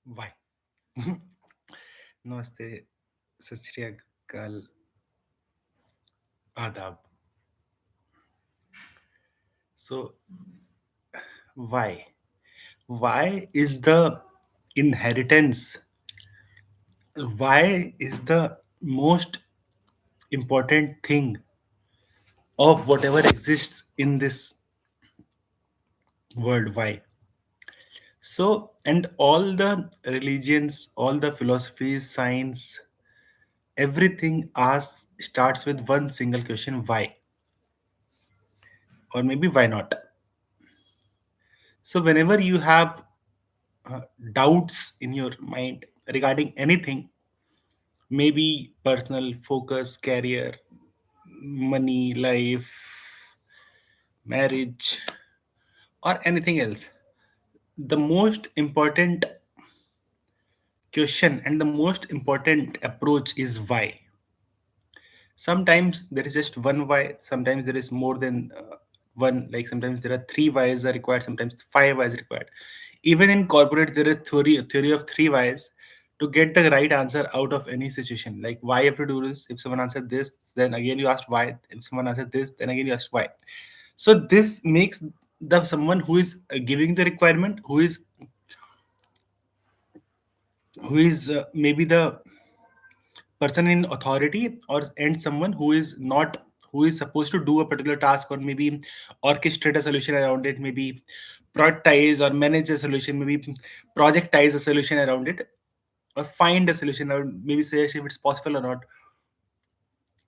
Why? Namaste, Sat Shri Akal, Adab. So, why? Why is the inheritance? Why is the most important thing of whatever exists in this world? Why? So, and all the religions, all the philosophies, science, everything asks starts with one single question: why? Or maybe why not? So, whenever you have uh, doubts in your mind regarding anything, maybe personal focus, career, money, life, marriage, or anything else, the most important question and the most important approach is why. Sometimes there is just one why, sometimes there is more than one, like sometimes there are three whys are required, sometimes five whys required. Even in corporate there is theory of three whys to get the right answer out of any situation. Like why you have to do this, if someone answered this then again you asked why, if someone answered this then again you asked why. So this makes the someone who is giving the requirement, who is maybe the person in authority, or and someone who is not, who is supposed to do a particular task, or maybe orchestrate a solution around it, maybe prioritize or manage a solution, maybe projectize a solution around it, or find a solution, or maybe say if it's possible or not.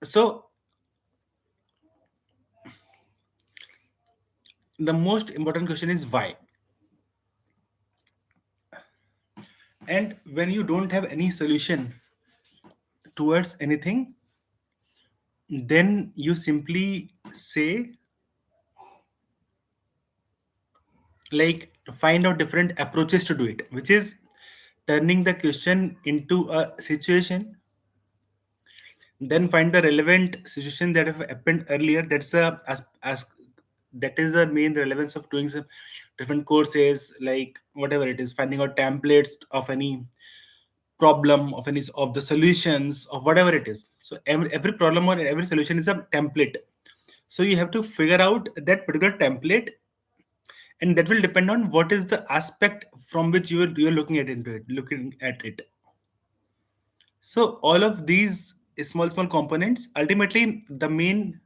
So the most important question is why. And when you don't have any solution towards anything, then you simply say, like, find out different approaches to do it, which is turning the question into a situation, then find the relevant situation that have happened earlier. That's a as that is the main relevance of doing some different courses, like whatever it is, finding out templates of any problem, of any of the solutions of whatever it is. So every problem or every solution is a template. So you have to figure out that particular template, and that will depend on what is the aspect from which you're looking at it. So all of these small components, ultimately the main,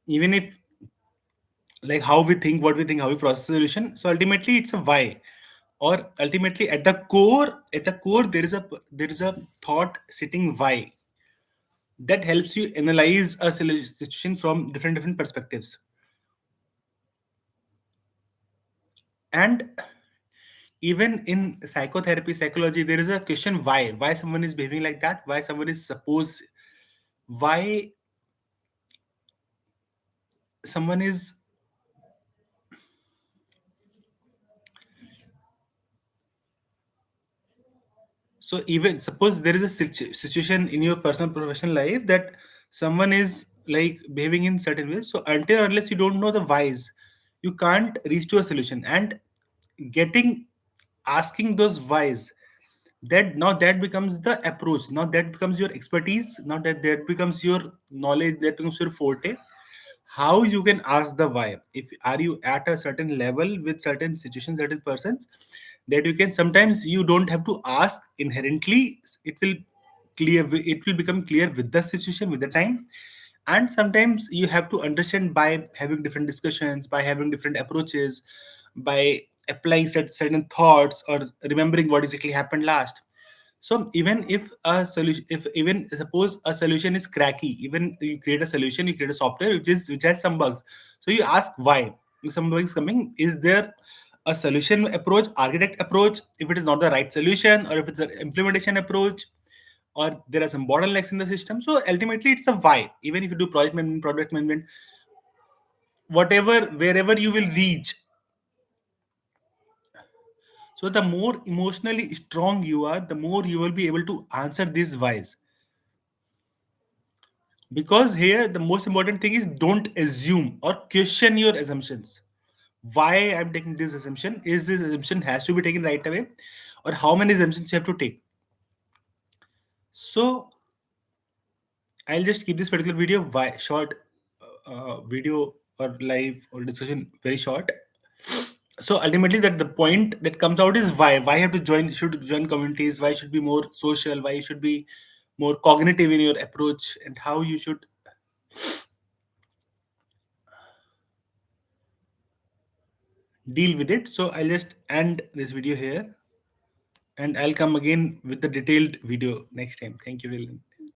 even if, like how we think, what we think, how we process solution, so ultimately it's a why. Or ultimately at the core there is a thought sitting why, that helps you analyze a situation from different perspectives. And even in psychotherapy, psychology, there is a question why someone is behaving like that, why someone is suppose, why someone is. So even suppose there is a situation in your personal professional life that someone is like behaving in certain ways. So until or unless you don't know the whys, you can't reach to a solution. And getting, asking those whys, that now that becomes the approach, now that becomes your expertise, now that becomes your knowledge, that becomes your forte. How you can ask the why, if are you at a certain level with certain situations, certain persons, that you can, sometimes you don't have to ask inherently, it will it will become clear with the situation, with the time. And sometimes you have to understand by having different discussions, by having different approaches, by applying certain thoughts, or remembering what exactly happened last. So even if a solution, if even suppose a solution is cracky, even you create a solution, you create a software which has some bugs. So you ask why. If some bugs coming, is there a solution approach, architect approach? If it is not the right solution, or if it's an implementation approach, or there are some bottlenecks in the system. So ultimately, it's a why. Even if you do project management, product management, whatever, wherever you will reach. So the more emotionally strong you are, the more you will be able to answer these whys. Because here the most important thing is, don't assume or question your assumptions. Why I'm taking this assumption, is this assumption has to be taken right away, or how many assumptions you have to take. So I'll just keep this particular video short, video or live or discussion very short. So ultimately, that the point that comes out is why you have to join, should join communities, why you should be more social, why you should be more cognitive in your approach, and how you should deal with it. So I'll just end this video here, and I'll come again with the detailed video next time. Thank you, Dylan.